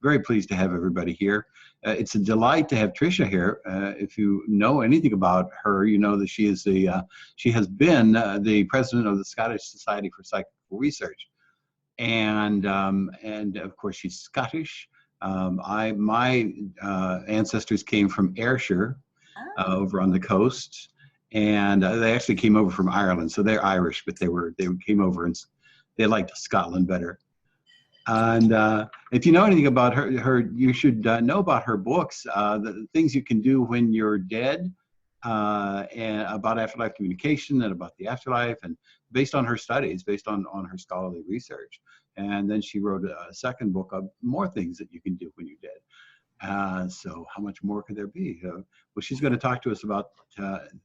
very pleased to have everybody here. It's a delight to have Tricia here. If you know anything about her, you know that she is she has been the president of the Scottish Society for Psychical Research, and of course she's Scottish. My ancestors came from Ayrshire, over on the coast, and they actually came over from Ireland, so they're Irish, but they came over and they liked Scotland better. And if you know anything about her, you should know about her books, the things you can do when you're dead, and about afterlife communication and about the afterlife, and based on her studies, based on her scholarly research. And then she wrote a second book of more things that you can do when you're dead. So how much more could there be? Well, she's going to talk to us about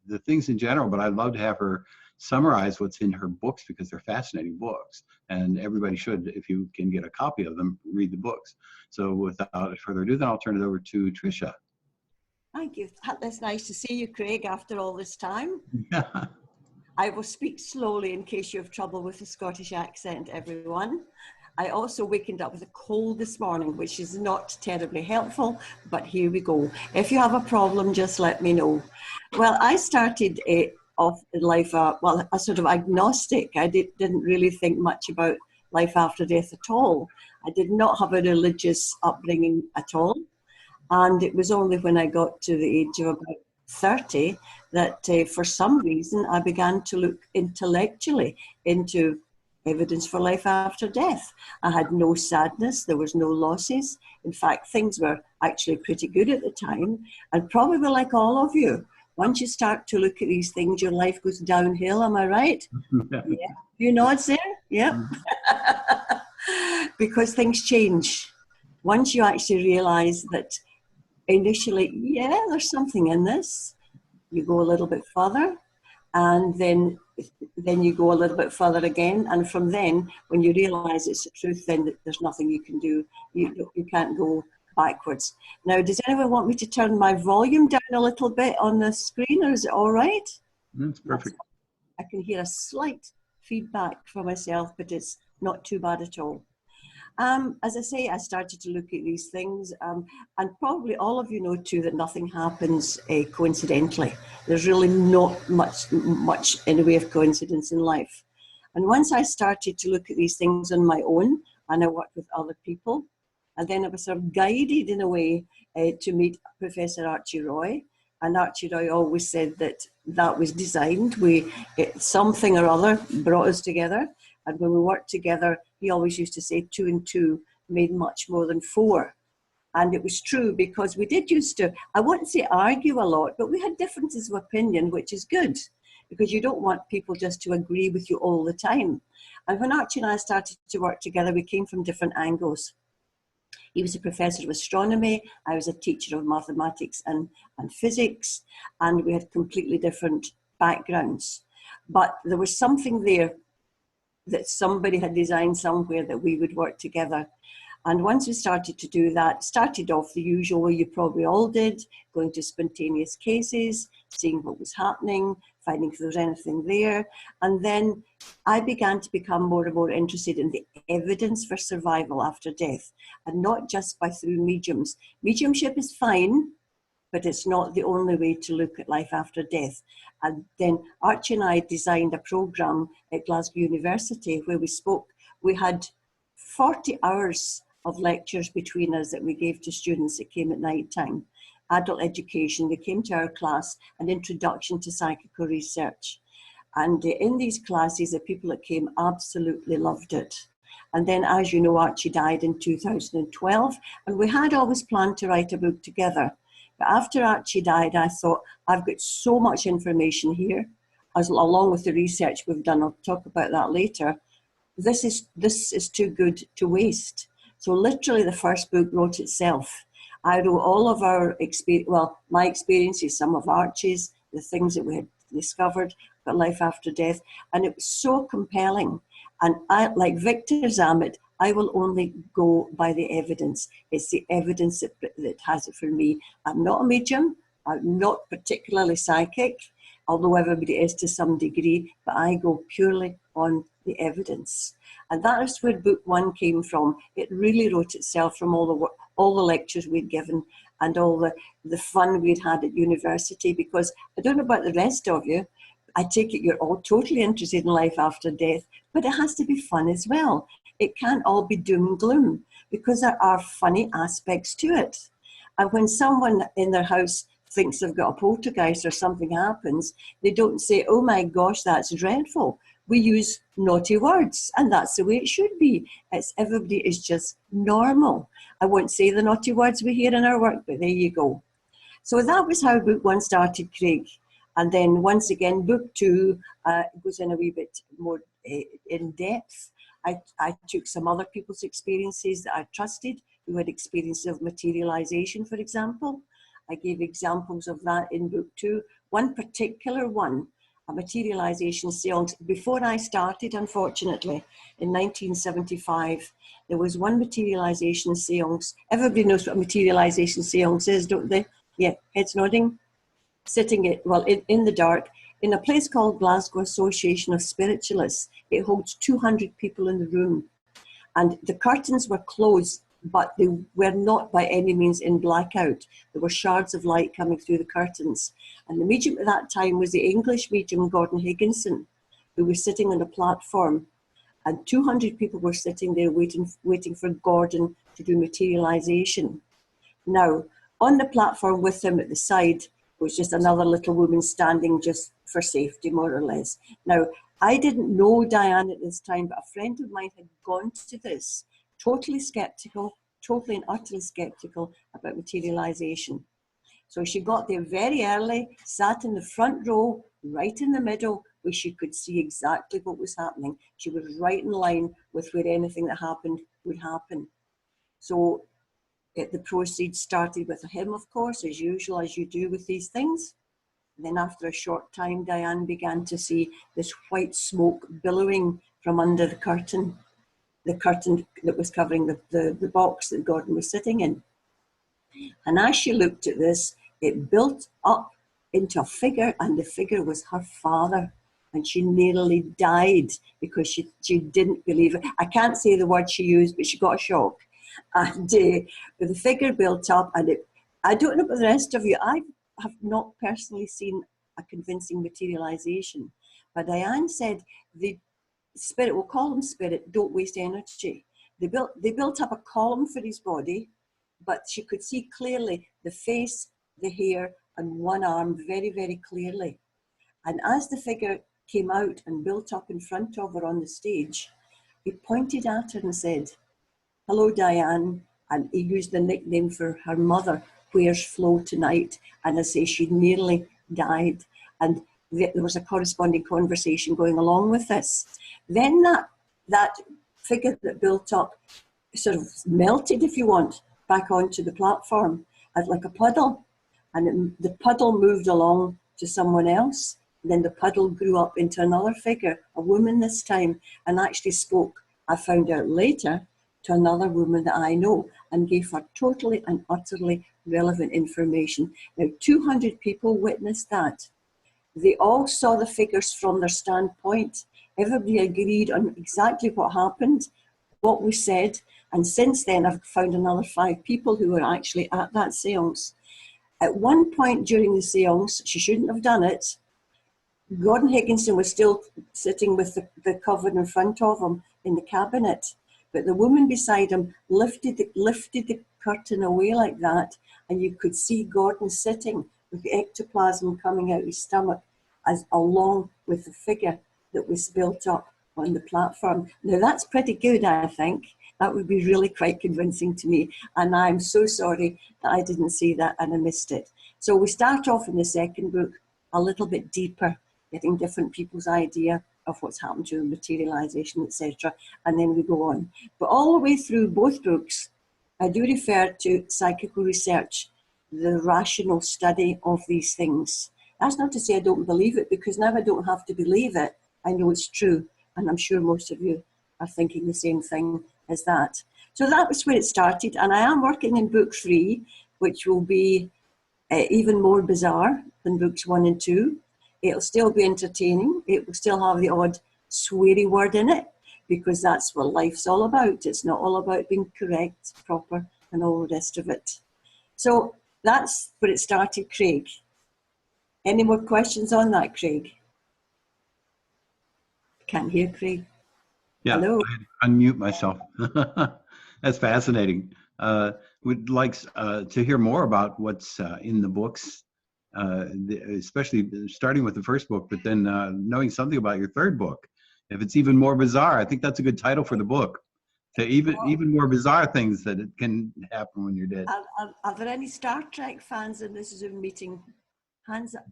the things in general, but I'd love to have her summarize what's in her books, because they're fascinating books, and everybody should, if you can get a copy of them, read the books. So without further ado, then I'll turn it over to Tricia. Thank you. That's nice to see you, Craig, after all this time. Yeah. I will speak slowly in case you have trouble with the Scottish accent, everyone. I also wakened up with a cold this morning, which is not terribly helpful, but here we go. If you have a problem, just let me know. Well, I started off in life, well, a sort of agnostic. I didn't really think much about life after death at all. I did not have a religious upbringing at all. And it was only when I got to the age of about 30 that for some reason I began to look intellectually into evidence for life after death. I had no sadness, there was no losses. In fact, things were actually pretty good at the time, and probably like all of you. Once you start to look at these things, your life goes downhill, am I right? Yeah. You nods there? Yeah. Because things change. Once you actually realize that initially, yeah, there's something in this, you go a little bit further, and then you go a little bit further again, and from then, when you realize it's the truth, then there's nothing you can do. You can't go backwards. Now, does anyone want me to turn my volume down a little bit on the screen, or is it all right? That's perfect. I can hear a slight feedback from myself, but it's not too bad at all. As I say, I started to look at these things, and probably all of you know too that nothing happens coincidentally. There's really not much in the way of coincidence in life. And once I started to look at these things on my own, and I worked with other people, and then I was sort of guided in a way to meet Professor Archie Roy. And Archie Roy always said that was designed. Something or other brought us together. And when we worked together, he always used to say 2 and 2 made much more than 4. And it was true, because we did used to, I wouldn't say argue a lot, but we had differences of opinion, which is good, because you don't want people just to agree with you all the time. And when Archie and I started to work together, we came from different angles. He was a professor of astronomy, I was a teacher of mathematics and physics, and we had completely different backgrounds. But there was something there that somebody had designed somewhere that we would work together. And once we started to do that, started off the usual way you probably all did, going to spontaneous cases, seeing what was happening, finding if there was anything there. And then I began to become more and more interested in the evidence for survival after death, and not just through mediums. Mediumship is fine, but it's not the only way to look at life after death. And then Archie and I designed a program at Glasgow University where we spoke. We had 40 hours of lectures between us that we gave to students that came at night time. Adult education, they came to our class, an introduction to psychical research. And in these classes, the people that came absolutely loved it. And then, as you know, Archie died in 2012, and we had always planned to write a book together. But after Archie died, I thought, I've got so much information here, along with the research we've done. I'll talk about that later. This is too good to waste. So literally the first book wrote itself. I wrote all of our experience, well, my experiences, some of Archie's, the things that we had discovered about life after death, and it was so compelling. And I, like Victor Zamet, I will only go by the evidence. It's the evidence that has it for me. I'm not a medium. I'm not particularly psychic, although everybody is to some degree, but I go purely on the evidence. And that is where book one came from. It really wrote itself from all the lectures we'd given and all the fun we'd had at university, because I don't know about the rest of you, I take it you're all totally interested in life after death, but it has to be fun as well. It can't all be doom and gloom, because there are funny aspects to it. And when someone in their house thinks they've got a poltergeist or something happens, they don't say, oh my gosh, that's dreadful. We use naughty words, and that's the way it should be. Everybody is just normal. I won't say the naughty words we hear in our work, but there you go. So that was how book one started, Craig. And then once again, book two goes in a wee bit more in depth. I took some other people's experiences that I trusted, who had experiences of materialization, for example. I gave examples of that in book two. One particular one, a materialization seance, before I started, unfortunately, in 1975, there was one materialization seance. Everybody knows what a materialization seance is, don't they? Yeah, heads nodding. Sitting in the dark in a place called Glasgow Association of Spiritualists. It holds 200 people in the room, and the curtains were closed, but they were not by any means in blackout. There were shards of light coming through the curtains, and the medium at that time was the English medium Gordon Higginson, who was sitting on a platform, and 200 people were sitting there waiting for Gordon to do materialization. Now, on the platform with him at the side was just another little woman standing just for safety, more or less. Now, I didn't know Diane at this time, but a friend of mine had gone to this, totally skeptical, totally and utterly skeptical about materialization. So she got there very early, sat in the front row, right in the middle, where she could see exactly what was happening. She was right in line with where anything that happened would happen. So the proceeds started with a hymn, of course, as usual, as you do with these things. And then after a short time, Diane began to see this white smoke billowing from under the curtain that was covering the box that Gordon was sitting in. And as she looked at this, it built up into a figure, and the figure was her father. And she nearly died because she didn't believe it. I can't say the word she used, but she got a shock. And the figure built up, and I don't know about the rest of you, I have not personally seen a convincing materialization, but Diane said the spirit, we'll call him spirit, don't waste energy. They built up a column for his body, but she could see clearly the face, the hair, and one arm very, very clearly. And as the figure came out and built up in front of her on the stage, he pointed at her and said, hello, Diane. And he used the nickname for her mother, Where's Flo tonight? And I say she nearly died. And there was a corresponding conversation going along with this. Then that figure that built up sort of melted, if you want, back onto the platform as like a puddle. And the puddle moved along to someone else. And then the puddle grew up into another figure, a woman this time, and actually spoke, I found out later, to another woman that I know, and gave her totally and utterly relevant information. Now, 200 people witnessed that. They all saw the figures from their standpoint. Everybody agreed on exactly what happened, what was said, and since then I've found another 5 people who were actually at that seance. At one point during the seance, she shouldn't have done it, Gordon Higginson was still sitting with the cover in front of him in the cabinet, but the woman beside him lifted the curtain away like that, and you could see Gordon sitting with the ectoplasm coming out his stomach, as along with the figure that was built up on the platform. Now that's pretty good, I think. That would be really quite convincing to me, and I'm so sorry that I didn't see that and I missed it. So we start off in the second book a little bit deeper, getting different people's idea of what's happened to materialization, etc. And then we go on. But all the way through both books, I do refer to psychical research, the rational study of these things. That's not to say I don't believe it, because now I don't have to believe it. I know it's true. And I'm sure most of you are thinking the same thing as that. So that was where it started. And I am working in book 3, which will be even more bizarre than books 1 and 2. It'll still be entertaining. It will still have the odd sweary word in it, because that's what life's all about. It's not all about being correct, proper, and all the rest of it. So that's where it started, Craig. Any more questions on that, Craig? Can't hear Craig. Yeah, Hello? I had to unmute myself. That's fascinating. We'd like to hear more about what's in the books, especially starting with the first book, but then knowing something about your third book. If it's even more bizarre, I think that's a good title for the book. To even more bizarre things that it can happen when you're dead. Are there any Star Trek fans in this Zoom meeting? Hands up.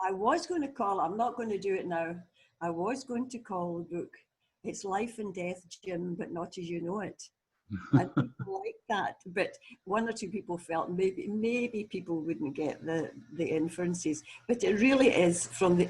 I was going to call, I'm not going to do it now. I was going to call the book, It's Life and Death, Jim, but Not As You Know It. And people like that, but one or two people felt maybe people wouldn't get the inferences, but it really is from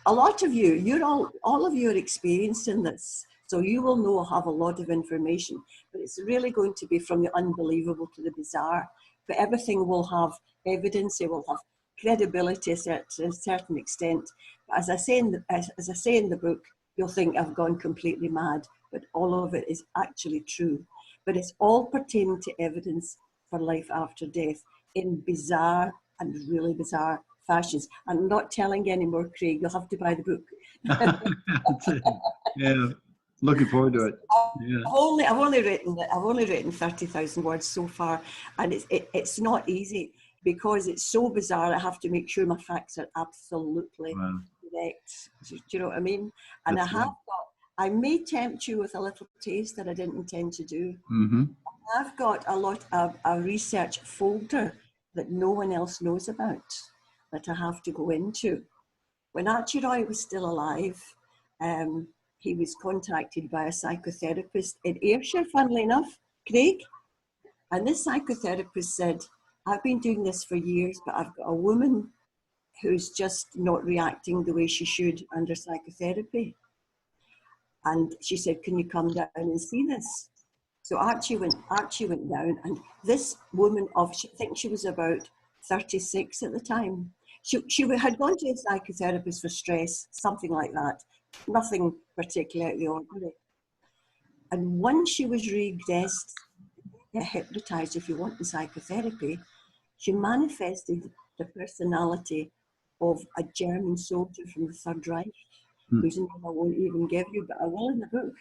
a lot of you, all of you are experienced in this, so you will know, have a lot of information, but it's really going to be from the unbelievable to the bizarre, but everything will have evidence, it will have credibility to a certain extent. But as I say in the book, you'll think I've gone completely mad, but all of it is actually true. But it's all pertaining to evidence for life after death in bizarre and really bizarre fashions. I'm not telling you anymore, Craig. You'll have to buy the book. Yeah, looking forward to it. Yeah. I've only written 30,000 words so far, and it's not easy because it's so bizarre. I have to make sure my facts are absolutely correct. Do you know what I mean? And I may tempt you with a little taste that I didn't intend to do. Mm-hmm. I've got a lot of a research folder that no one else knows about that I have to go into. When Archie Roy was still alive, he was contacted by a psychotherapist in Ayrshire, funnily enough, Craig. And this psychotherapist said, I've been doing this for years, but I've got a woman who's just not reacting the way she should under psychotherapy. And she said, can you come down and see this? So Archie went down, and this woman I think she was about 36 at the time. She had gone to a psychotherapist for stress, something like that. Nothing particularly out of the ordinary. And once she was regressed, hypnotized, if you want, in psychotherapy, she manifested the personality of a German soldier from the Third Reich, whose name I won't even give you, but I will in the book.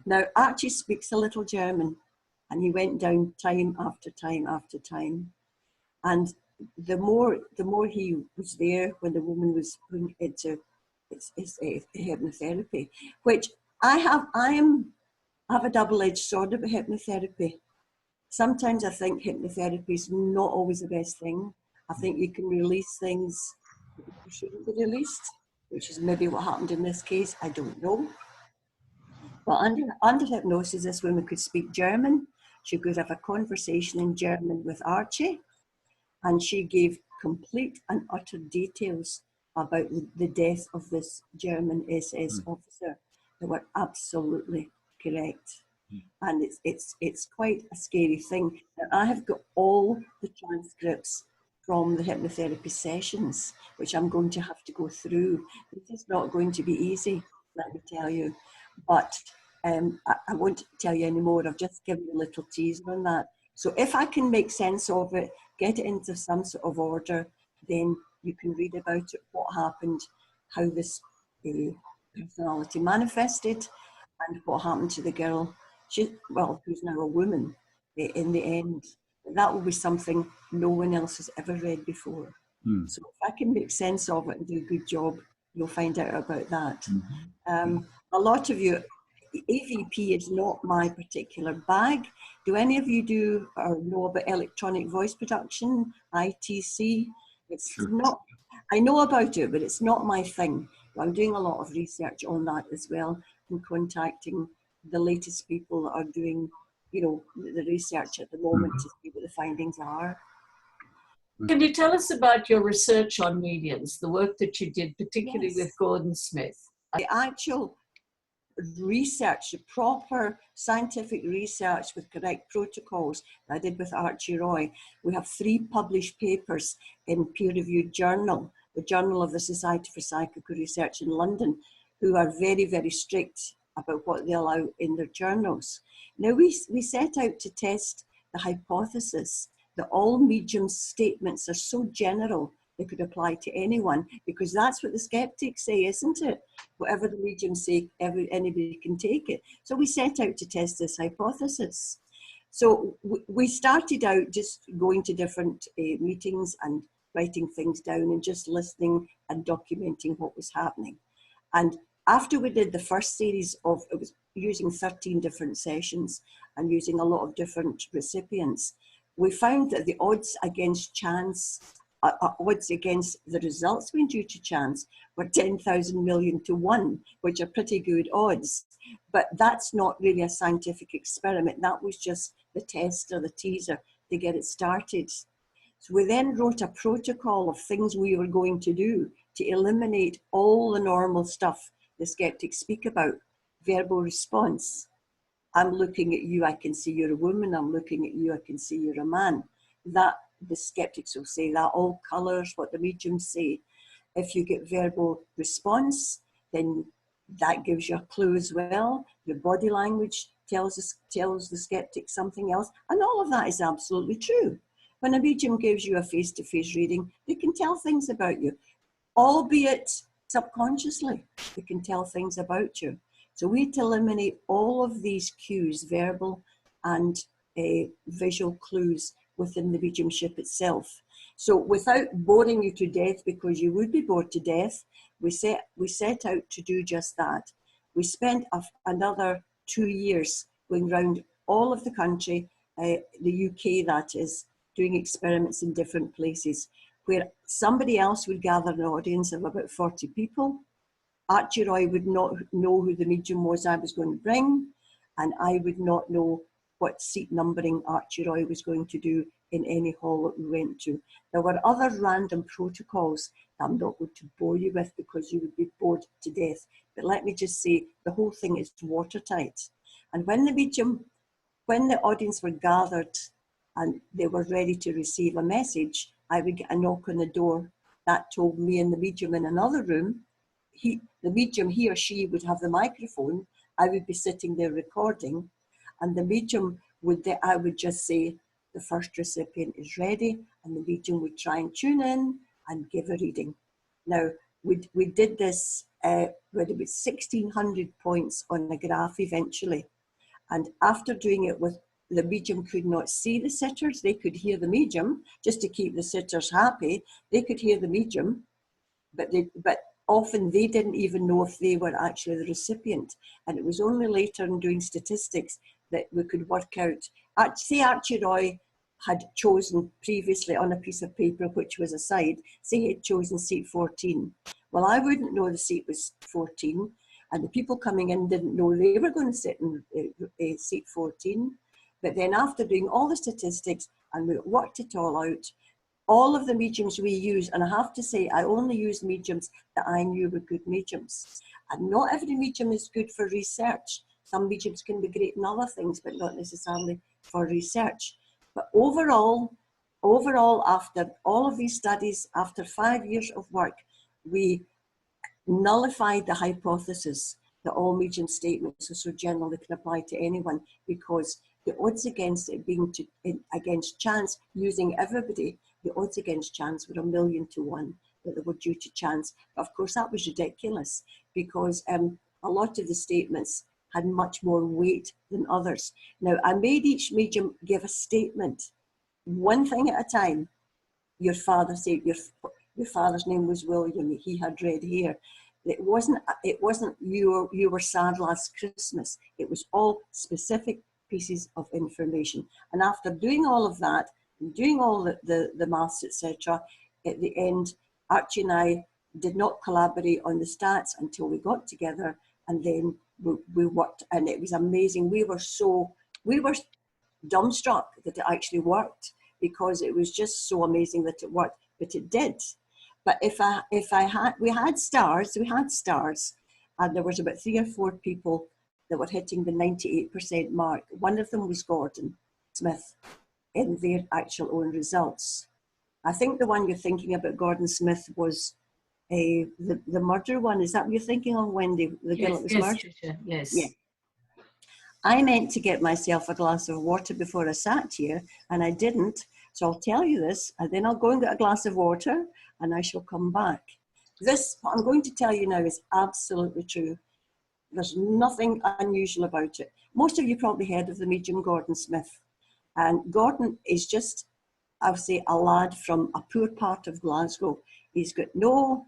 Now, Archie speaks a little German, and he went down time after time after time. And the more he was there when the woman was going into hypnotherapy, which I have a double-edged sword about hypnotherapy. Sometimes I think hypnotherapy is not always the best thing. I think you can release things that shouldn't be released, which is maybe what happened in this case. I don't know. But under hypnosis, this woman could speak German. She could have a conversation in German with Archie. And she gave complete and utter details about the death of this German SS officer that were absolutely correct. And it's quite a scary thing. Now, I have got all the transcripts from the hypnotherapy sessions, which I'm going to have to go through. This is not going to be easy, let me tell you. But I won't tell you anymore. I've just given you a little teaser on that. So if I can make sense of it, get it into some sort of order, then you can read about it, what happened, how this personality manifested, and what happened to the girl, who's now a woman, in the end. That will be something no one else has ever read before. So if I can make sense of it and do a good job, you'll find out about that. A lot of you, AVP is not my particular bag. Do any of you do or know about electronic voice production, ITC? It's not, I know about it, but it's not my thing. I'm doing a lot of research on that as well, and contacting the latest people that are doing, the research at the moment to see what the findings are. Can you tell us about your research on mediums, the work that you did, particularly with Gordon Smith? The actual research, the proper scientific research with correct protocols that I did with Archie Roy. We have 3 published papers in peer-reviewed journal the Journal of the Society for Psychical Research in London, who are very, very strict about what they allow in their journals. Now, we set out to test the hypothesis that all mediums' statements are so general they could apply to anyone, because that's what the skeptics say, isn't it? Whatever the mediums say, anybody can take it. So we set out to test this hypothesis. So we started out just going to different meetings and writing things down and just listening and documenting what was happening. And after we did the first series of, it was using 13 different sessions and using a lot of different recipients, we found that the odds against chance, odds against the results being due to chance were 10,000 million to 1, which are pretty good odds. But that's not really a scientific experiment. That was just the test or the teaser to get it started. So we then wrote a protocol of things we were going to do to eliminate all the normal stuff the skeptics speak about. Verbal response. I'm looking at you, I can see you're a woman. I'm looking at you, I can see you're a man. That, the skeptics will say that all colours what the mediums say. If you get verbal response, then that gives you a clue as well. Your body language tells the skeptic something else, and all of that is absolutely true. When a medium gives you a face-to-face reading, they can tell things about you, albeit subconsciously. They can tell things about you. So we had to eliminate all of these cues, verbal and visual clues within the mediumship itself. So without boring you to death, because you would be bored to death, we set out to do just that. We spent another 2 years going around all of the country, the UK that is, doing experiments in different places, where somebody else would gather an audience of about 40 people. Archie Roy would not know who the medium was I was going to bring, and I would not know what seat numbering Archie Roy was going to do in any hall that we went to. There were other random protocols that I'm not going to bore you with because you would be bored to death. But let me just say, the whole thing is watertight. And when the audience were gathered and they were ready to receive a message, I would get a knock on the door. That told me and the medium in another room. The medium, he or she, would have the microphone. I would be sitting there recording, and the medium I would just say, the first recipient is ready, and the medium would try and tune in and give a reading. Now, we did this with about 1,600 points on a graph eventually. And after doing it with, the medium could not see the sitters, they could hear the medium, just to keep the sitters happy. They could hear the medium, but often they didn't even know if they were actually the recipient. And it was only later in doing statistics that we could work out. Say Archie Roy had chosen previously on a piece of paper, which was a side, say he had chosen seat 14. Well, I wouldn't know the seat was 14, and the people coming in didn't know they were going to sit in seat 14. But then after doing all the statistics and we worked it all out, all of the mediums we use, and I have to say, I only used mediums that I knew were good mediums. And not every medium is good for research. Some mediums can be great in other things, but not necessarily for research. But overall, after all of these studies, after 5 years of work, we nullified the hypothesis that all medium statements are so general they can apply to anyone, because the odds against it being against chance, using everybody, the odds against chance were 1 million to 1 that they were due to chance. But of course, that was ridiculous, because a lot of the statements had much more weight than others. Now, I made each medium give a statement, one thing at a time. Your father said, your father's name was William, he had red hair. It wasn't you were sad last Christmas. It was all specific pieces of information. And after doing all of that, and doing all the maths, etc., at the end, Archie and I did not collaborate on the stats until we got together, and then we worked, and it was amazing. We were dumbstruck that it actually worked, because it was just so amazing that it worked, but it did. But we had stars, and there was about 3 or 4 people that were hitting the 98% mark. One of them was Gordon Smith in their actual own results. I think the one you're thinking about, Gordon Smith, was the murder one. Is that what you're thinking of, Wendy? The girl that was yes, murdered? Tricia, yes. Yeah. I meant to get myself a glass of water before I sat here, and I didn't. So I'll tell you this, and then I'll go and get a glass of water, and I shall come back. This, what I'm going to tell you now, is absolutely true. There's nothing unusual about it. Most of you probably heard of the medium Gordon Smith. And Gordon is just, I would say, a lad from a poor part of Glasgow. He's got no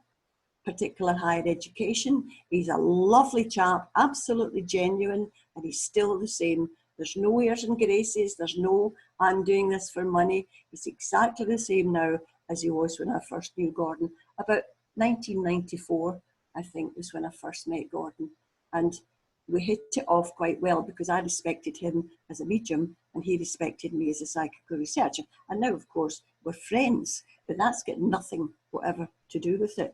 particular higher education. He's a lovely chap, absolutely genuine, and he's still the same. There's no airs and graces. There's no, I'm doing this for money. He's exactly the same now as he was when I first knew Gordon. About 1994, I think, was when I first met Gordon. And we hit it off quite well because I respected him as a medium and he respected me as a psychical researcher. And now, of course, we're friends, but that's got nothing whatever to do with it.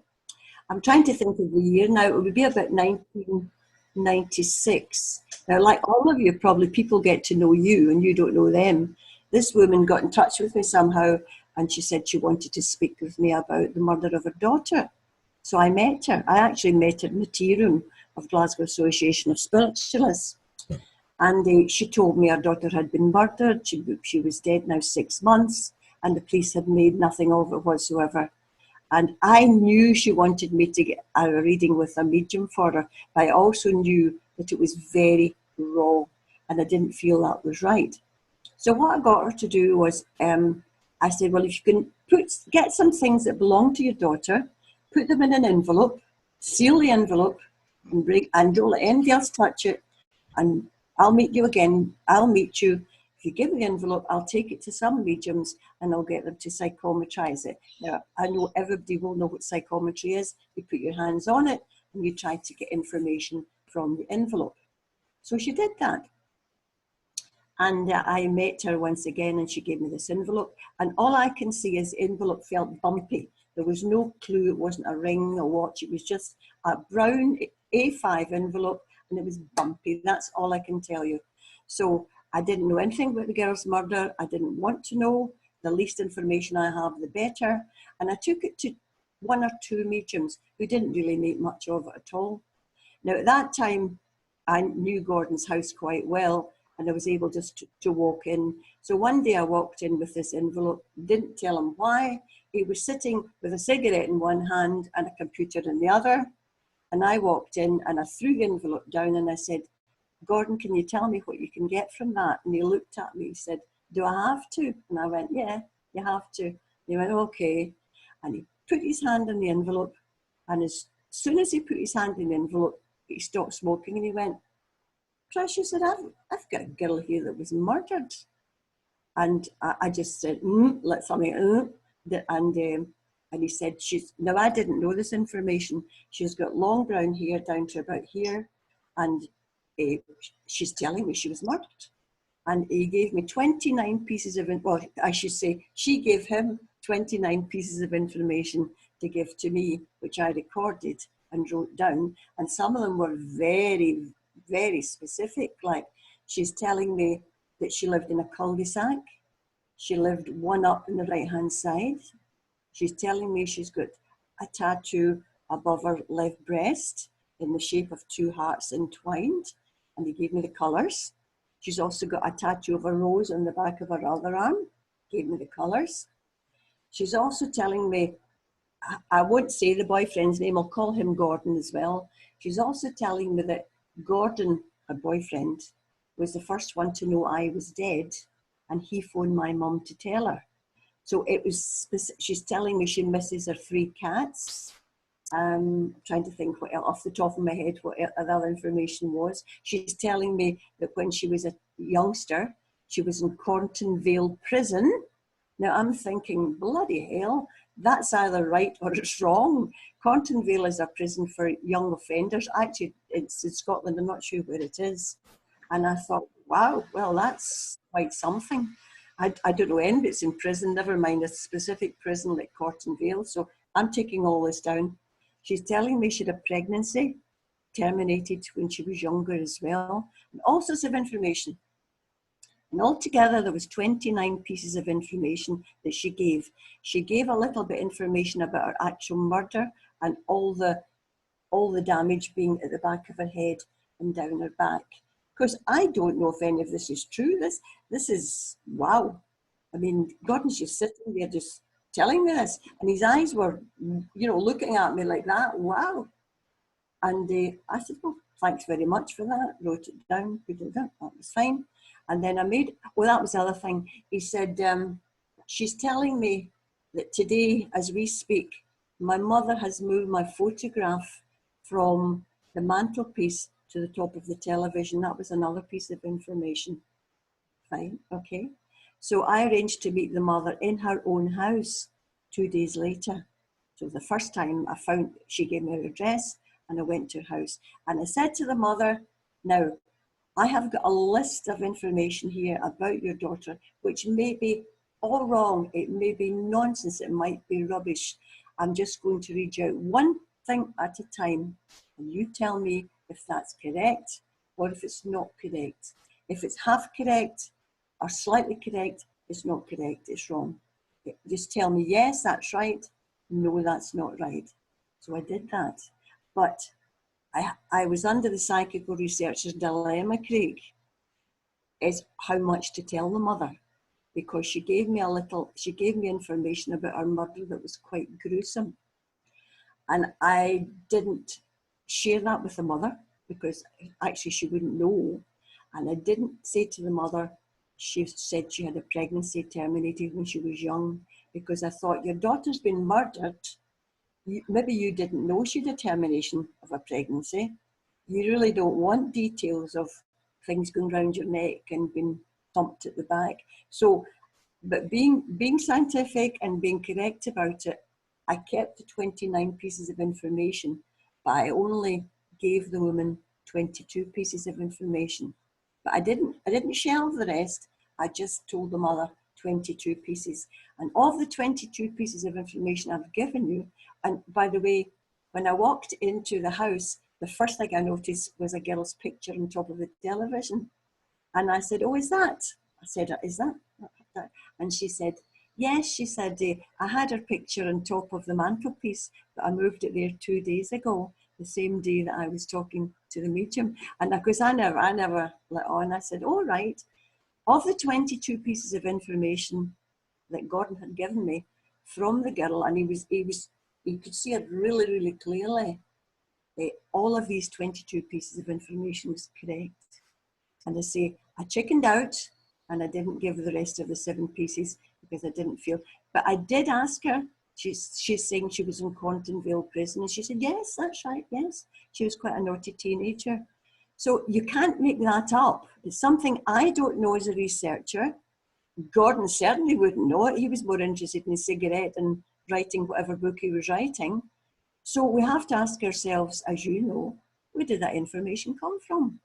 I'm trying to think of the year now. It would be about 1996. Now, like all of you, probably people get to know you and you don't know them. This woman got in touch with me somehow and she said she wanted to speak with me about the murder of her daughter. So I met her. I actually met her in the tea room of Glasgow Association of Spiritualists. And she told me her daughter had been murdered. She was dead now 6 months and the police had made nothing of it whatsoever. And I knew she wanted me to get a reading with a medium for her, but I also knew that it was very raw and I didn't feel that was right. So what I got her to do was, I said, well, if you can get some things that belong to your daughter, put them in an envelope, seal the envelope, and don't let anybody else touch it, and I'll meet you again. I'll meet you. If you give me the envelope, I'll take it to some mediums and I'll get them to psychometrize it. Now, I know everybody will know what psychometry is. You put your hands on it and you try to get information from the envelope. So she did that. And I met her once again and she gave me this envelope. And all I can see is the envelope felt bumpy. There was no clue. It wasn't a ring, a watch. It was just a brown A5 envelope and it was bumpy. That's all I can tell you. So I didn't know anything about the girl's murder. I didn't want to know. The least information I have, the better. And I took it to 1 or 2 mediums who didn't really make much of it at all. Now, at that time, I knew Gordon's house quite well, and I was able just to walk in. So one day I walked in with this envelope, didn't tell him why. He was sitting with a cigarette in one hand and a computer in the other. And I walked in and I threw the envelope down and I said, Gordon, can you tell me what you can get from that? And he looked at me, he said, do I have to? And I went, yeah, you have to. And he went, okay. And he put his hand in the envelope. And as soon as he put his hand in the envelope, he stopped smoking and he went, Tricia said, I've got a girl here that was murdered. And I just said, let something, and he said, now I didn't know this information. She's got long brown hair down to about here. And she's telling me she was murdered. And he gave me 29 pieces of, well, I should say, she gave him 29 pieces of information to give to me, which I recorded and wrote down. And some of them were very, very specific. Like, she's telling me that she lived in a cul-de-sac. She lived one up in the right-hand side. She's telling me she's got a tattoo above her left breast in the shape of 2 hearts entwined. And he gave me the colours. She's also got a tattoo of a rose on the back of her other arm. Gave me the colours. She's also telling me, I won't say the boyfriend's name, I'll call him Gordon as well. She's also telling me that Gordon, her boyfriend, was the first one to know I was dead, and he phoned my mum to tell her. So it was, she's telling me she misses her 3 cats. Trying to think what else, off the top of my head, what other information was. She's telling me that when she was a youngster, she was in Cornton Vale prison. Now I'm thinking, bloody hell, that's either right or it's wrong. Cornton Vale is a prison for young offenders. Actually, it's in Scotland, I'm not sure where it is. And I thought, wow, well, that's quite something. I don't know when it's in prison, never mind a specific prison like Cornton Vale. So I'm taking all this down. She's telling me she had a pregnancy terminated when she was younger as well, and all sorts of information. And altogether, there was 29 pieces of information that she gave. She gave a little bit of information about her actual murder, and all the damage being at the back of her head and down her back. Of course, I don't know if any of this is true. This is, wow. I mean, Gordon's just sitting there just telling me this, and his eyes were, looking at me like that. Wow. And I said, well, thanks very much for that. Wrote it down, put it down, that was fine. And then that was the other thing. He said, she's telling me that today, as we speak, my mother has moved my photograph from the mantelpiece to the top of the television. That was another piece of information. Fine, okay. So I arranged to meet the mother in her own house 2 days later. So the first time she gave me her address, and I went to her house. And I said to the mother, now, I have got a list of information here about your daughter, which may be all wrong. It may be nonsense. It might be rubbish. I'm just going to read you out one thing at a time. And you tell me if that's correct or if it's not correct. If it's half correct or slightly correct, it's not correct. It's wrong. Just tell me, yes, that's right. No, that's not right. So I did that. But I was under the psychical researcher's dilemma, Craig, is how much to tell the mother, because she gave me information about her murder that was quite gruesome. And I didn't share that with the mother because actually she wouldn't know. And I didn't say to the mother, she said she had a pregnancy terminated when she was young, because I thought, your daughter's been murdered. Maybe you didn't know she had a termination of a pregnancy. You really don't want details of things going around your neck and being thumped at the back. So, but being scientific and being correct about it, I kept the 29 pieces of information, but I only gave the woman 22 pieces of information. But I didn't shelve the rest. I just told the mother 22 pieces. And of the 22 pieces of information I've given you, and by the way, when I walked into the house, the first thing I noticed was a girl's picture on top of the television. And I said, oh, is that? I said, is that? And she said, yes, she said, I had her picture on top of the mantelpiece, but I moved it there 2 days ago, the same day that I was talking to the medium. And of course, I never let on. I said, all right, of the 22 pieces of information that Gordon had given me from the girl, and he could see it really, really clearly, all of these 22 pieces of information was correct. And I say, I chickened out and I didn't give the rest of the 7 pieces because I didn't feel, but I did ask her. She's saying she was in Contonville prison, and she said, yes, that's right, yes. She was quite a naughty teenager. So you can't make that up. It's something I don't know as a researcher. Gordon certainly wouldn't know it. He was more interested in his cigarette and writing whatever book he was writing. So we have to ask ourselves, as you know, where did that information come from?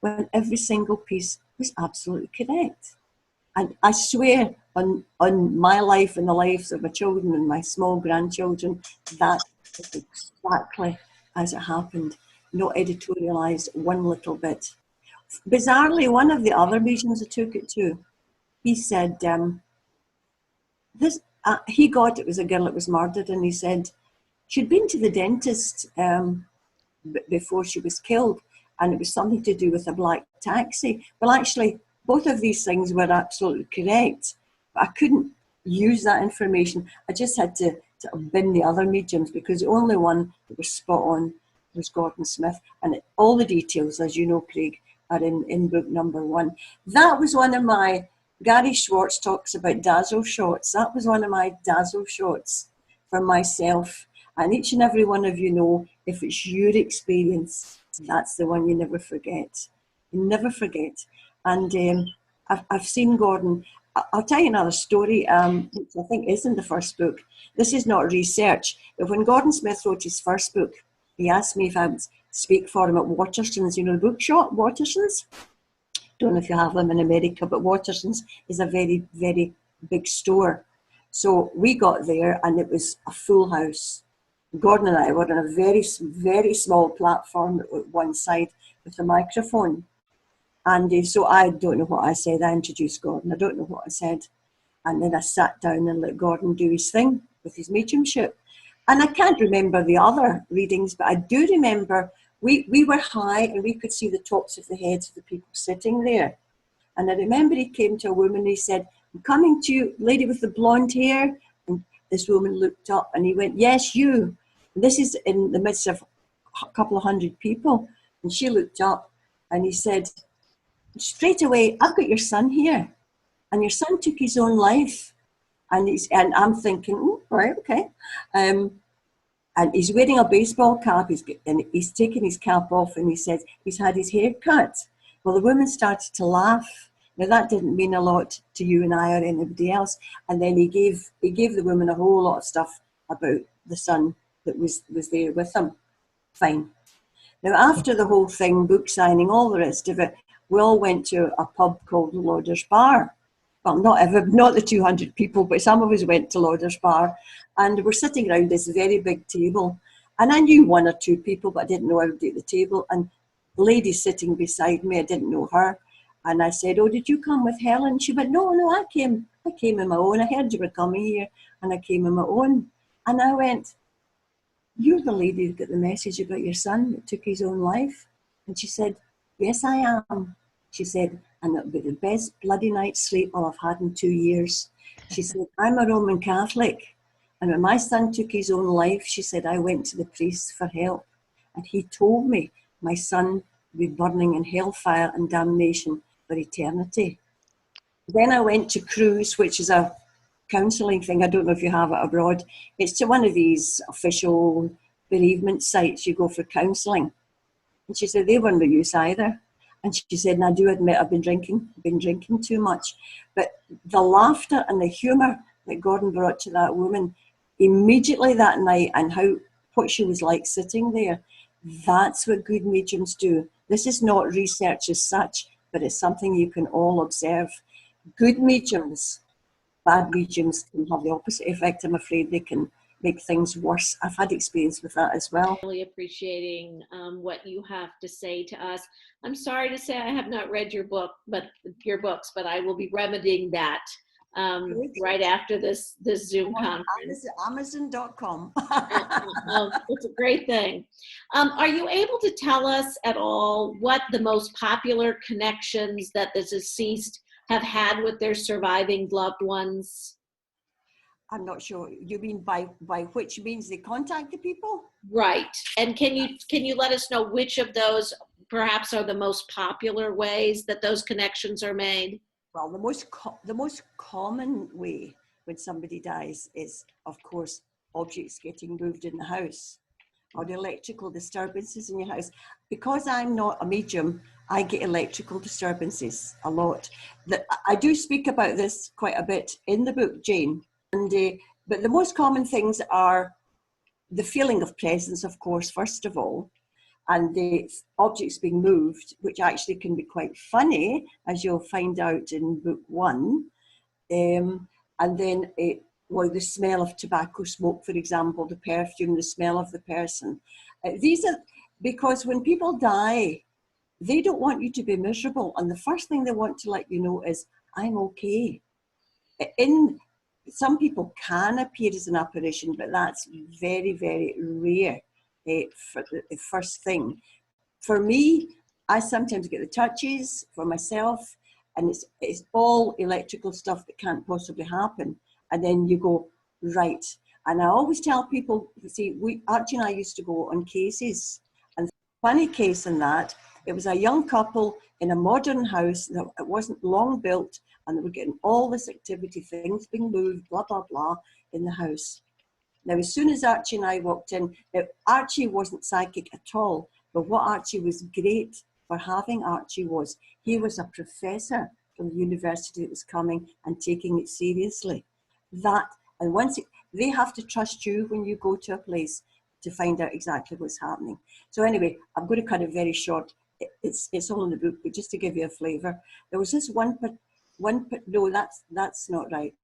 When every single piece was absolutely correct. And I swear on my life and the lives of my children and my small grandchildren, that is exactly as it happened, not editorialized one little bit. Bizarrely, one of the other mediums I took it to, he said, he got it was a girl that was murdered, and he said she'd been to the dentist before she was killed, and it was something to do with a black taxi. Well, actually, both of these things were absolutely correct, but I couldn't use that information. I just had to bin the other mediums, because the only one that was spot on was Gordon Smith, and all the details, as you know, Craig, are in book number 1. That was one of my, Gary Schwartz talks about dazzle shots. That was one of my dazzle shots for myself. And each and every one of you know, if it's your experience, that's the one you never forget. You never forget. And I've seen Gordon. I'll tell you another story, which I think is in the first book. This is not research, but when Gordon Smith wrote his first book, he asked me if I would speak for him at Waterston's, you know, the bookshop, Waterston's. Don't know if you have them in America, but Waterston's is a very, very big store. So we got there and it was a full house. Gordon and I were on a very, very small platform at one side with a microphone. And so I don't know what I said. I introduced Gordon. I don't know what I said. And then I sat down and let Gordon do his thing with his mediumship. And I can't remember the other readings, but I do remember we were high and we could see the tops of the heads of the people sitting there. And I remember he came to a woman and he said, I'm coming to you, lady with the blonde hair. And this woman looked up and he went, yes, you. And this is in the midst of a couple of hundred people. And she looked up and he said, straight away, I've got your son here. And your son took his own life. And I'm thinking, oh, right, okay. And he's wearing a baseball cap, and he's taken his cap off, and he says he's had his hair cut. Well, the woman started to laugh. Now, that didn't mean a lot to you and I or anybody else. And then he gave the woman a whole lot of stuff about the son that was there with him. Fine. Now, after the whole thing, book signing, all the rest of it, we all went to a pub called the Lauder's Bar. Well, not the 200 people, but some of us went to Lauder's Bar, and we're sitting around this very big table. And I knew one or two people, but I didn't know everybody at the table. And the lady sitting beside me, I didn't know her. And I said, oh, did you come with Helen? She went, no, I came on my own. I heard you were coming here, and I came on my own. And I went, you're the lady who got the message about your son that took his own life? And she said, yes, I am. She said, and it'll be the best bloody night's sleep I've had in 2 years. She said, I'm a Roman Catholic. And when my son took his own life, she said, I went to the priest for help. And he told me my son would be burning in hellfire and damnation for eternity. Then I went to Cruise, which is a counselling thing. I don't know if you have it abroad. It's to one of these official bereavement sites. You go for counselling. And she said, they weren't no use either. And she said, and I do admit I've been drinking too much. But the laughter and the humour that Gordon brought to that woman immediately that night, and what she was like sitting there, that's what good mediums do. This is not research as such, but it's something you can all observe. Good mediums, bad mediums can have the opposite effect. I'm afraid they can make things worse. I've had experience with that as well. Really appreciating what you have to say to us. I'm sorry to say I have not read your books, but I will be remedying that right after this Zoom conference. Amazon.com. It's a great thing. Are you able to tell us at all what the most popular connections that the deceased have had with their surviving loved ones? I'm not sure. You mean by which means they contact the people? Right. And can you let us know which of those perhaps are the most popular ways that those connections are made? Well, the most common way when somebody dies is, of course, objects getting moved in the house or the electrical disturbances in your house. Because I'm not a medium, I get electrical disturbances a lot. I do speak about this quite a bit in the book, Jane. But the most common things are the feeling of presence, of course, first of all, and the objects being moved, which actually can be quite funny, as you'll find out in book 1. And then the smell of tobacco smoke, for example, the perfume, the smell of the person. These are because when people die, they don't want you to be miserable. And the first thing they want to let you know is, I'm okay. Some people can appear as an apparition, but that's very, very rare for the first thing. For me, I sometimes get the touches for myself, and it's all electrical stuff that can't possibly happen. And then you go, right. And I always tell people, see, Archie and I used to go on cases. And funny case in that, it was a young couple in a modern house that it wasn't long built, and they were getting all this activity, things being moved, blah, blah, blah, in the house. Now, as soon as Archie and I walked in, Archie wasn't psychic at all, but what Archie was great for having Archie was, he was a professor from the university that was coming and taking it seriously. They have to trust you when you go to a place to find out exactly what's happening. So anyway, I'm going to cut it very short. It's all in the book, but just to give you a flavour, there was this no, that's not right.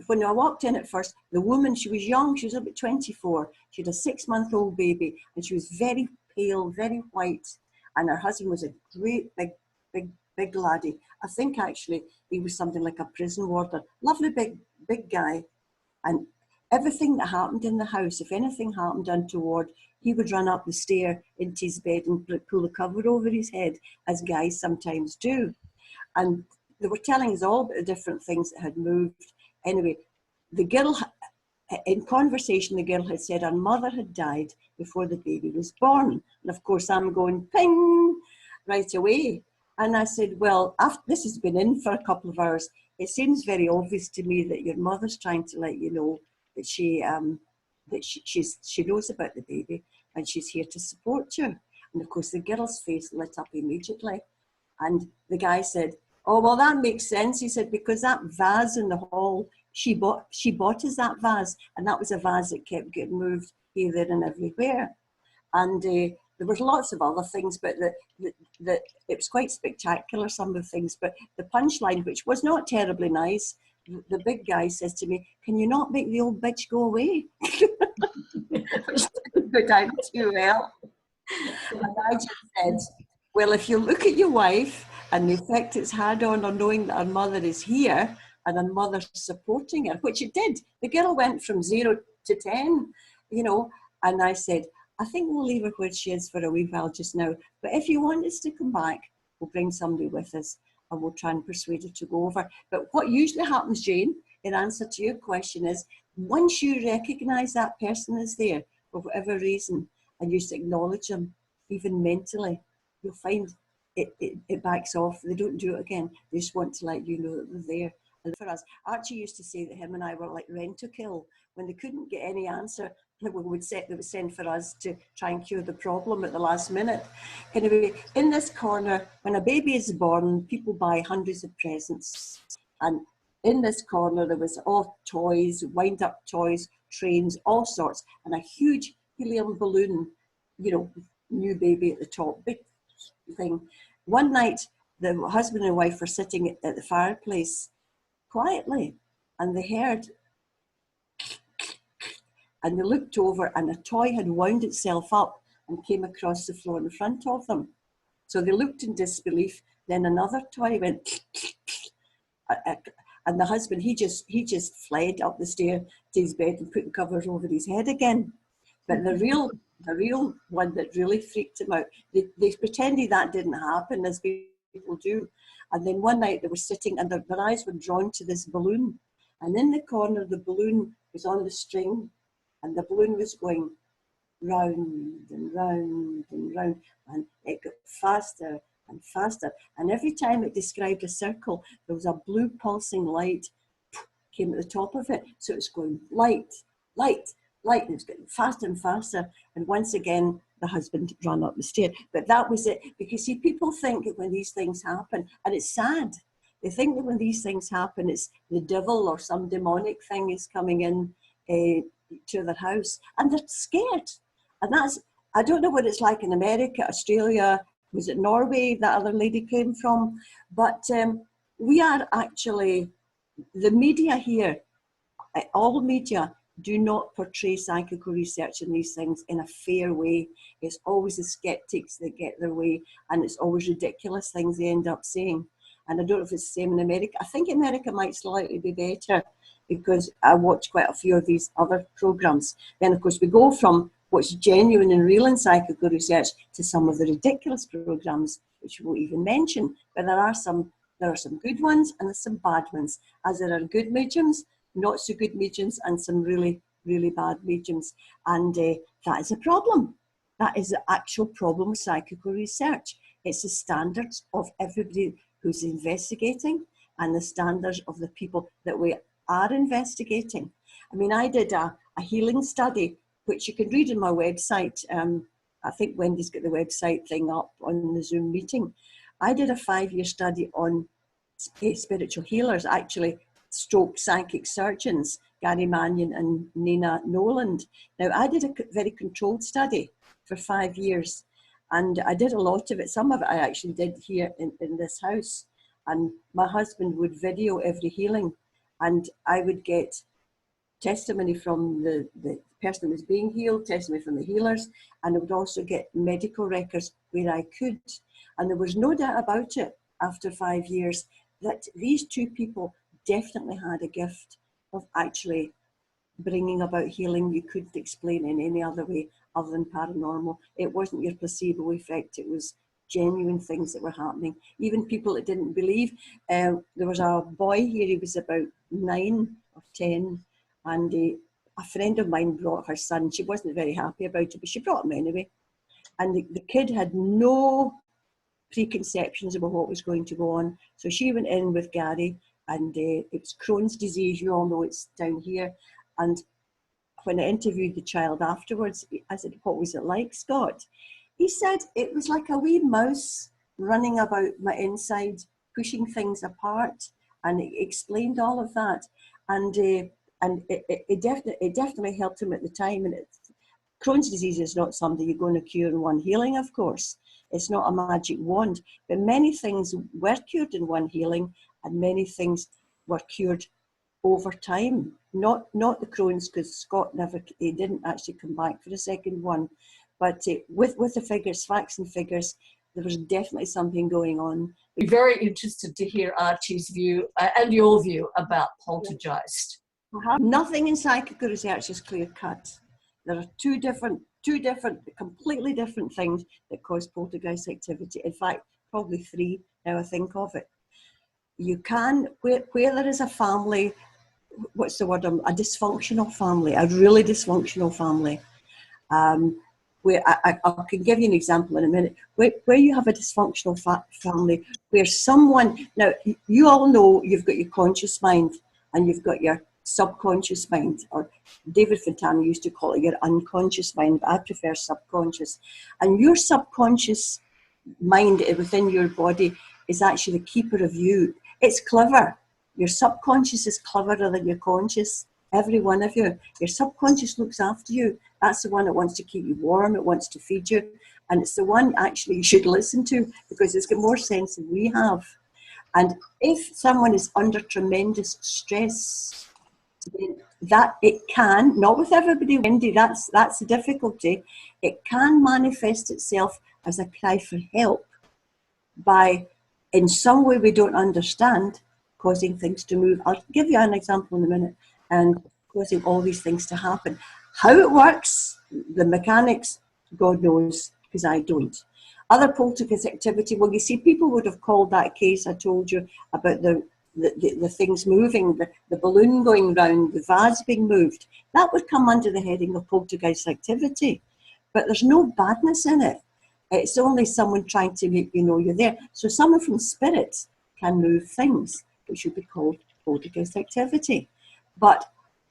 When I walked in at first, the woman, she was young, she was about 24. She had a 6-month-old baby, and she was very pale, very white. And her husband was a great big laddie. I think actually he was something like a prison warder. Lovely big guy. And everything that happened in the house, if anything happened untoward, he would run up the stair into his bed and pull the cover over his head, as guys sometimes do. And they were telling us all about the different things that had moved. Anyway, the girl, in conversation, the girl had said her mother had died before the baby was born. And of course, I'm going, ping, right away. And I said, well, after this has been in for a couple of hours, it seems very obvious to me that your mother's trying to let you know that she knows about the baby and she's here to support you. And of course, the girl's face lit up immediately. And the guy said, oh, well, that makes sense. He said, because that vase in the hall, she bought us that vase. And that was a vase that kept getting moved here, there, and everywhere. And there was lots of other things, but it was quite spectacular, some of the things. But the punchline, which was not terribly nice, the big guy says to me, can you not make the old bitch go away? Which didn't go down too well. And I just said, well, if you look at your wife and the effect it's had on her knowing that her mother is here and her mother's supporting her, which it did. The girl went from 0 to 10, you know, and I said, I think we'll leave her where she is for a wee while just now. But if you want us to come back, we'll bring somebody with us and we'll try and persuade her to go over. But what usually happens, Jane, in answer to your question is, once you recognise that person is there for whatever reason and you just acknowledge them, even mentally, you'll find it backs off. They don't do it again. They just want to let you know that they're there. And for us, Archie used to say that him and I were like rent-a-kill. When they couldn't get any answer, they would send for us to try and cure the problem at the last minute. Anyway, in this corner, when a baby is born, people buy hundreds of presents. And in this corner, there was all toys, wind-up toys, trains, all sorts, and a huge helium balloon, you know, new baby at the top, big thing. One night, the husband and wife were sitting at the fireplace quietly, and they heard, and they looked over, and a toy had wound itself up and came across the floor in front of them. So they looked in disbelief. Then another toy went, and the husband, he just fled up the stair to his bed and put the covers over his head again. But the real one that really freaked him out, they pretended that didn't happen, as people do. And then one night they were sitting and their eyes were drawn to this balloon. And in the corner, the balloon was on the string, and the balloon was going round and round and round, and it got faster and faster. And every time it described a circle, there was a blue pulsing light came at the top of it. So it's going light, light, light, and it's getting faster and faster. And once again, the husband ran up the stair. But that was it. Because see, people think that when these things happen, and it's sad, they think that when these things happen, it's the devil or some demonic thing is coming in to their house, and they're scared. And that's, I don't know what it's like in America, Australia, was it Norway that other lady came from? But we are actually, the media here, all media do not portray psychical research in these things in a fair way. It's always the skeptics that get their way, and it's always ridiculous things they end up saying. And I don't know if it's the same in America. I think America might slightly be better, because I watch quite a few of these other programs. Then, of course, we go from what's genuine and real in psychical research to some of the ridiculous programs, which we won't even mention. But there are some good ones and there's some bad ones, as there are good mediums, not so good mediums, and some really, really bad mediums. And that is a problem. That is the actual problem with psychical research. It's the standards of everybody who's investigating and the standards of the people that we are investigating. I mean, I did a healing study, which you can read on my website. I think Wendy's got the website thing up on the Zoom meeting. I did a 5-year study on spiritual healers, actually, stroke psychic surgeons, Gary Mannion and Nina Noland. Now, I did a very controlled study for 5 years, and I did a lot of it. Some of it I actually did here in this house, and my husband would video every healing, and I would get testimony from the person who was being healed, testimony from the healers, and I would also get medical records where I could. And there was no doubt about it after 5 years that these two people definitely had a gift of actually bringing about healing you couldn't explain in any other way other than paranormal. It wasn't your placebo effect. It was genuine things that were happening. Even people that didn't believe. There was a boy here, he was about 9 or 10, and a friend of mine brought her son. She wasn't very happy about it, but she brought him anyway. And the kid had no preconceptions about what was going to go on. So she went in with Gary, and it was Crohn's disease. You all know it's down here. And when I interviewed the child afterwards, I said, "What was it like, Scott?" He said, "It was like a wee mouse running about my inside, pushing things apart." And it explained all of that. And it definitely helped him at the time. And Crohn's disease is not something you're going to cure in one healing, of course. It's not a magic wand. But many things were cured in one healing, and many things were cured over time. Not the Crohn's, because Scott he didn't actually come back for the second one. But with the figures, facts and figures, there was definitely something going on. Be very interested to hear Archie's view and your view about poltergeist. Nothing in psychical research is clear cut. There are two different, completely different things that cause poltergeist activity. In fact, probably 3 now I think of it. You can, where there is a family, what's the word, a dysfunctional family, a really dysfunctional family. Where I can give you an example in a minute, where you have a dysfunctional family, where someone, now you all know you've got your conscious mind and you've got your subconscious mind, or David Fontana used to call it your unconscious mind, but I prefer subconscious. And your subconscious mind within your body is actually the keeper of you. It's clever. Your subconscious is cleverer than your conscious. Every one of you. Your subconscious looks after you. That's the one that wants to keep you warm. It wants to feed you. And it's the one actually you should listen to, because it's got more sense than we have. And if someone is under tremendous stress, then that it can, not with everybody, Wendy, that's the difficulty. It can manifest itself as a cry for help by, in some way we don't understand, causing things to move. I'll give you an example in a minute. And causing all these things to happen. How it works, the mechanics, God knows, because I don't. Other poltergeist activity, well, you see, people would have called that case I told you about the things moving, the balloon going round, the vase being moved. That would come under the heading of poltergeist activity. But there's no badness in it. It's only someone trying to make you know you're there. So someone from spirit can move things, which would be called poltergeist activity. But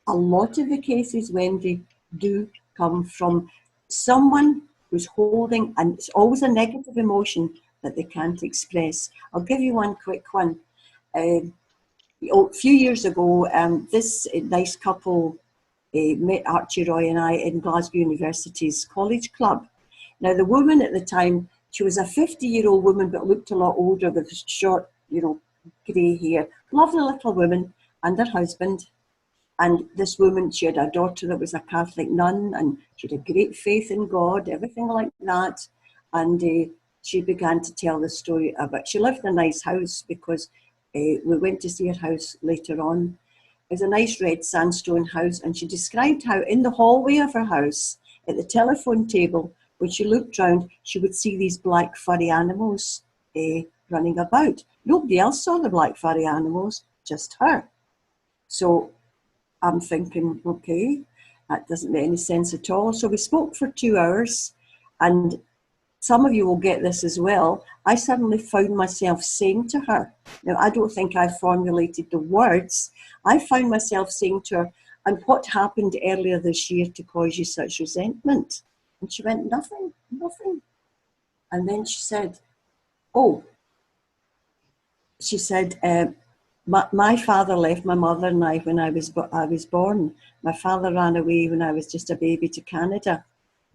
a lot of the cases, Wendy, do come from someone who's holding, and it's always a negative emotion that they can't express. I'll give you one quick one. A few years ago, this nice couple met Archie Roy and I in Glasgow University's College Club. Now, the woman at the time, she was a 50-year-old woman, but looked a lot older with short, grey hair. Lovely little woman, and her husband. And this woman, she had a daughter that was a Catholic nun, and she had a great faith in God, everything like that. And she began to tell the story about, she lived in a nice house, because we went to see her house later on. It was a nice red sandstone house, and she described how in the hallway of her house, at the telephone table, when she looked round, she would see these black furry animals running about. Nobody else saw the black furry animals, just her. So I'm thinking, okay, that doesn't make any sense at all. So we spoke for 2 hours, and some of you will get this as well. I suddenly found myself saying to her, now I don't think I formulated the words, I found myself saying to her, "And what happened earlier this year to cause you such resentment?" And she went, "Nothing, nothing." And then she said, "Oh," she said, my father left my mother and I when I was born. My father ran away when I was just a baby to Canada,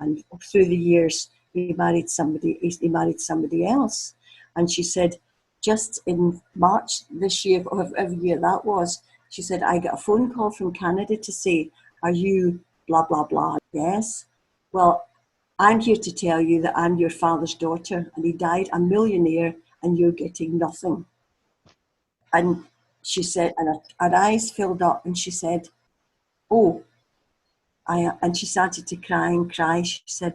and through the years he married somebody else. And she said, just in March this year, whatever year that was, she said, "I got a phone call from Canada to say, 'Are you blah blah blah?' 'Yes.' 'Well, I'm here to tell you that I'm your father's daughter, and he died a millionaire, and you're getting nothing.'" And she said, and her eyes filled up, and she said, "Oh, and she started to cry and cry. She said,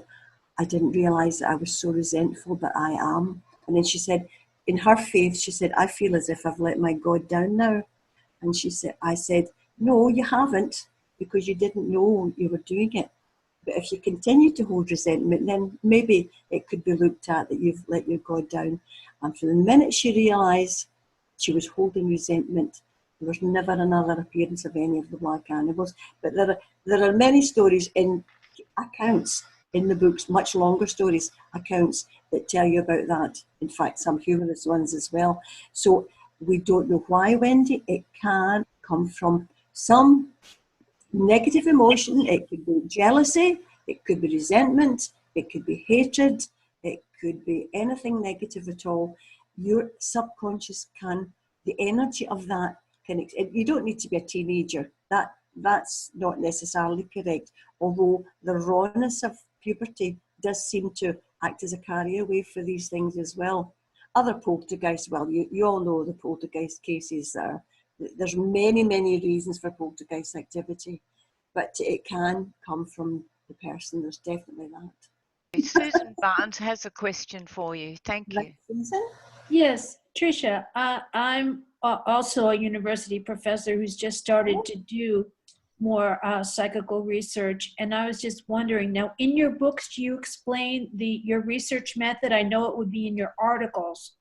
I didn't realize that I was so resentful, but I am. And then she said, in her faith, she said, I feel as if I've let my God down now. And I said, no, you haven't, because you didn't know you were doing it. But if you continue to hold resentment, then maybe it could be looked at that you've let your God down. And from the minute she realised she was holding resentment, there was never another appearance of any of the black animals. But there are many stories in accounts in the books, much longer stories, accounts that tell you about that. In fact, some humorous ones as well. So we don't know why, Wendy. It can come from some negative emotion. It could be jealousy, it could be resentment, it could be hatred, it could be anything negative at all. Your subconscious can, the energy of that can, you don't need to be a teenager. That's not necessarily correct, although the rawness of puberty does seem to act as a carrier wave for these things as well. Other poltergeists, well, you all know the poltergeist cases there. There's many, many reasons for poltergeist activity, but it can come from the person. There's definitely that. Susan Barnes has a question for you. Thank you. Susan? Yes, Tricia, I'm also a university professor who's just started to do more psychical research, and I was just wondering, now in your books, do you explain your research method? I know it would be in your articles.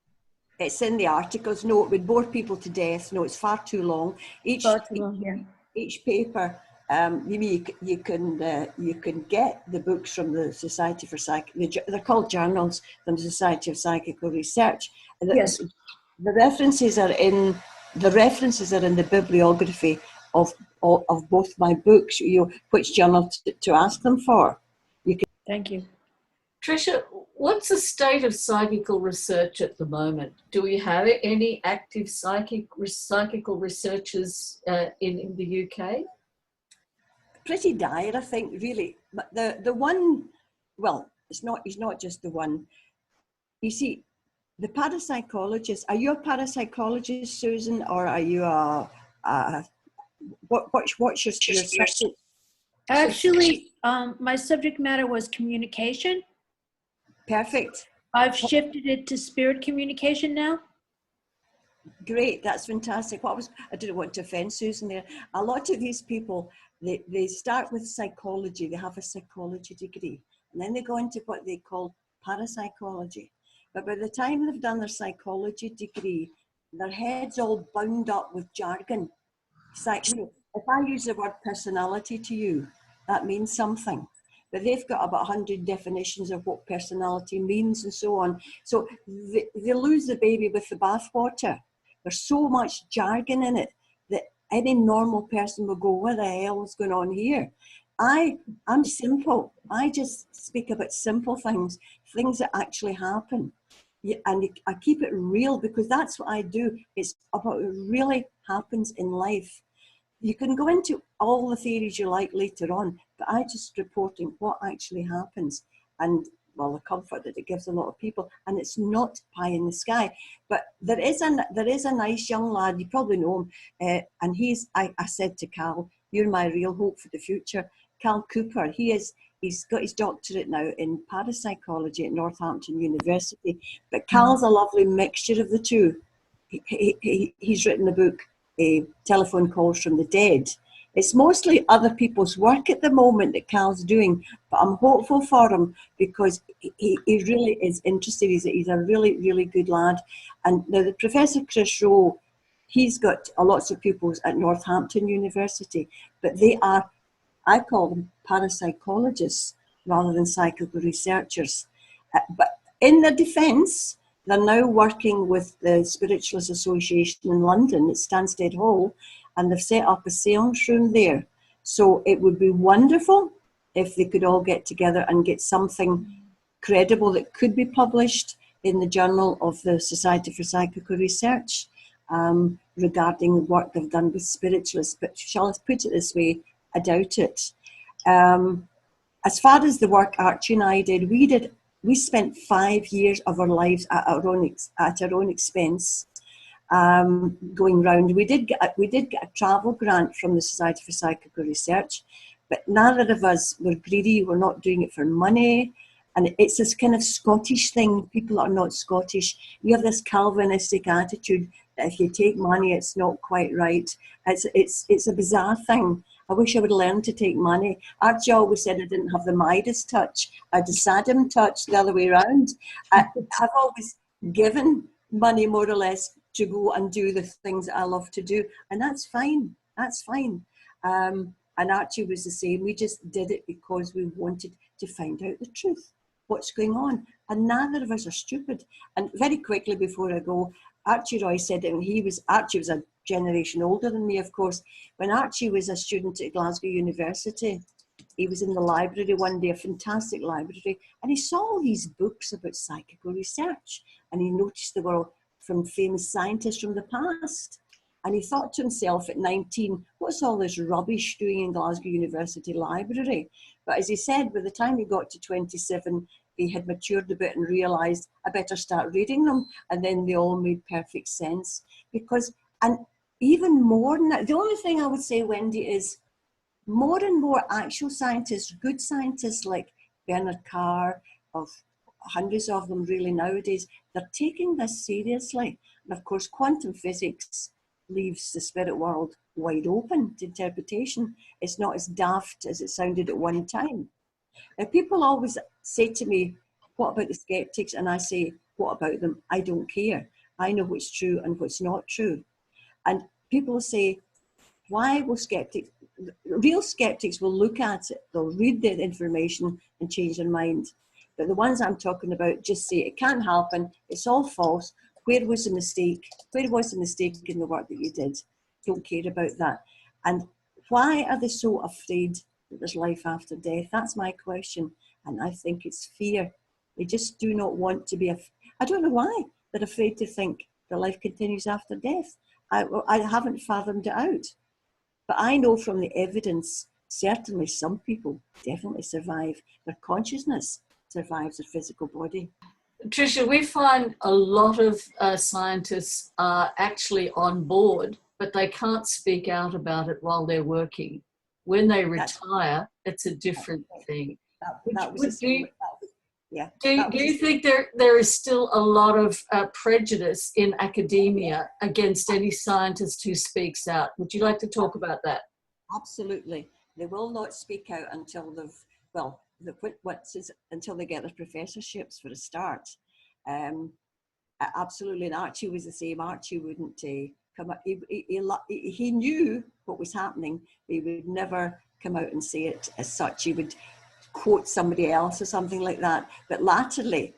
It's in the articles. No, it would bore people to death. No, it's far too long. Each paper, you can get the books from the Society for they're called journals from the Society of Psychical Research. Yes. The references are in the bibliography of both my books. Which journal to ask them for. Thank you. Tricia, what's the state of psychical research at the moment? Do we have any active psychical researchers in the UK? Pretty dire, I think, really. But the one, well, he's not just the one. You see, the parapsychologist. Are you a parapsychologist, Susan, or are you what's your subject? Actually, my subject matter was communication. Perfect. I've shifted it to spirit communication now. Great, that's fantastic. I didn't want to offend Susan there. A lot of these people, they start with psychology. They have a psychology degree, and then they go into what they call parapsychology. But by the time they've done their psychology degree, their head's all bound up with jargon. It's like, if I use the word personality to you, that means something. But they've got about 100 definitions of what personality means and so on. So they lose the baby with the bathwater. There's so much jargon in it that any normal person will go, what the hell is going on here? I'm simple. I just speak about simple things that actually happen. And I keep it real because that's what I do. It's about what really happens in life. You can go into all the theories you like later on, but I just reporting what actually happens and, well, the comfort that it gives a lot of people. And it's not pie in the sky. But there is a nice young lad, you probably know him, and I said to Cal, you're my real hope for the future. Cal Cooper, he's got his doctorate now in parapsychology at Northampton University. But Cal's a lovely mixture of the two. He's written a book, Telephone Calls from the Dead. It's mostly other people's work at the moment that Cal's doing, but I'm hopeful for him because he really is interested. He's a really, really good lad. And now the Professor Chris Rowe, he's got lots of pupils at Northampton University, but they are, I call them parapsychologists rather than psychical researchers. But in their defence, they're now working with the Spiritualist Association in London at Stansted Hall, and they've set up a seance room there. So it would be wonderful if they could all get together and get something credible that could be published in the Journal of the Society for Psychical Research regarding the work they've done with spiritualists. But shall I put it this way, I doubt it. As far as the work Archie and I did, we spent 5 years of our lives at our own expense, going round. We did get a travel grant from the Society for Psychical Research, but neither of us were greedy. We're not doing it for money. And it's this kind of Scottish thing. People are not Scottish. You have this Calvinistic attitude that if you take money, it's not quite right. It's a bizarre thing. I wish I would learn to take money. Archie always said I didn't have the Midas touch. I had the Saddam touch the other way around. I've always given money more or less to go and do the things that I love to do. And that's fine. That's fine. And Archie was the same. We just did it because we wanted to find out the truth. What's going on, and neither of us are stupid. And very quickly before I go, Archie Roy said that when Archie was a generation older than me, of course. When Archie was a student at Glasgow University, he was in the library one day, a fantastic library, and he saw all these books about psychical research, and he noticed they were from famous scientists from the past. And he thought to himself at 19, what's all this rubbish doing in Glasgow University Library? But as he said, by the time he got to 27, he had matured a bit and realised, I better start reading them. And then they all made perfect sense. Because, and even more than that, the only thing I would say, Wendy, is more and more actual scientists, good scientists like Bernard Carr, of hundreds of them really nowadays, they're taking this seriously. And of course, quantum physics leaves the spirit world wide open to interpretation. It's not as daft as it sounded at one time. Now, people always say to me, what about the skeptics? And I say, what about them? I don't care. I know what's true and what's not true. And people say, why will skeptics, real skeptics will look at it, they'll read the information and change their mind. But the ones I'm talking about just say, it can't happen, it's all false. Where was the mistake? Where was the mistake in the work that you did? Don't care about that. And why are they so afraid that there's life after death? That's my question. And I think it's fear. They just do not want to be, I don't know why they're afraid to think that life continues after death. I haven't fathomed it out. But I know from the evidence, certainly some people definitely survive. Their consciousness survives their physical body. Tricia, we find a lot of scientists are actually on board, but they can't speak out about it while they're working. When they retire, it's a different thing. Do you think there is still a lot of prejudice in academia against any scientist who speaks out? Would you like to talk about that? Absolutely. They will not speak out until they've, well, until they get their professorships for a start. Absolutely, and Archie was the same. Archie wouldn't come up. He knew what was happening, but he would never come out and say it as such. He would quote somebody else or something like that. But latterly,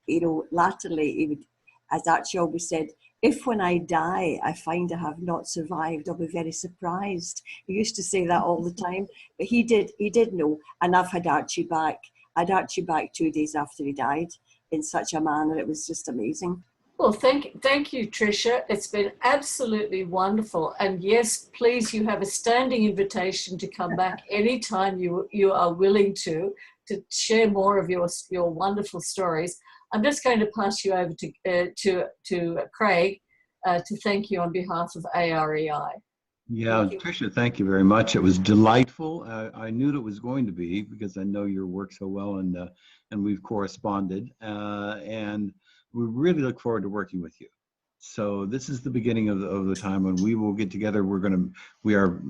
he would, as Archie always said, if when I die, I find I have not survived, I'll be very surprised. He used to say that all the time, but he did know. And I've had Archie back. I had Archie back 2 days after he died in such a manner. It was just amazing. Well, thank you, Tricia. It's been absolutely wonderful. And yes, please, you have a standing invitation to come back anytime you are willing to share more of your wonderful stories. I'm just going to pass you over to Craig to thank you on behalf of AREI. Yeah, Tricia, thank you very much. It was delightful. I knew it was going to be because I know your work so well, and we've corresponded, and we really look forward to working with you. So this is the beginning of the time when we will get together. We are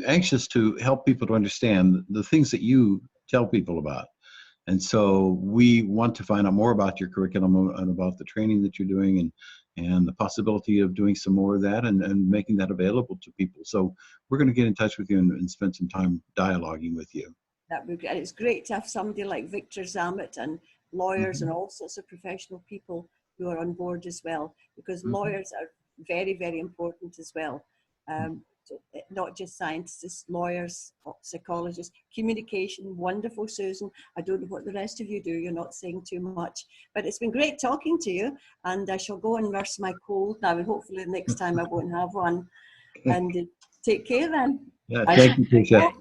anxious to help people to understand the things that you tell people about. And so we want to find out more about your curriculum and about the training that you're doing and the possibility of doing some more of that and making that available to people. So we're going to get in touch with you and spend some time dialoguing with you. That would be, and it's great to have somebody like Victor Zammit and lawyers and all sorts of professional people who are on board as well, because lawyers are very, very important as well. Not just scientists, lawyers, psychologists, communication, wonderful, Susan. I don't know what the rest of you do, you're not saying too much, but it's been great talking to you, and I shall go and nurse my cold now, and hopefully the next time I won't have one. And take care then. Yeah, thank you, Tricia.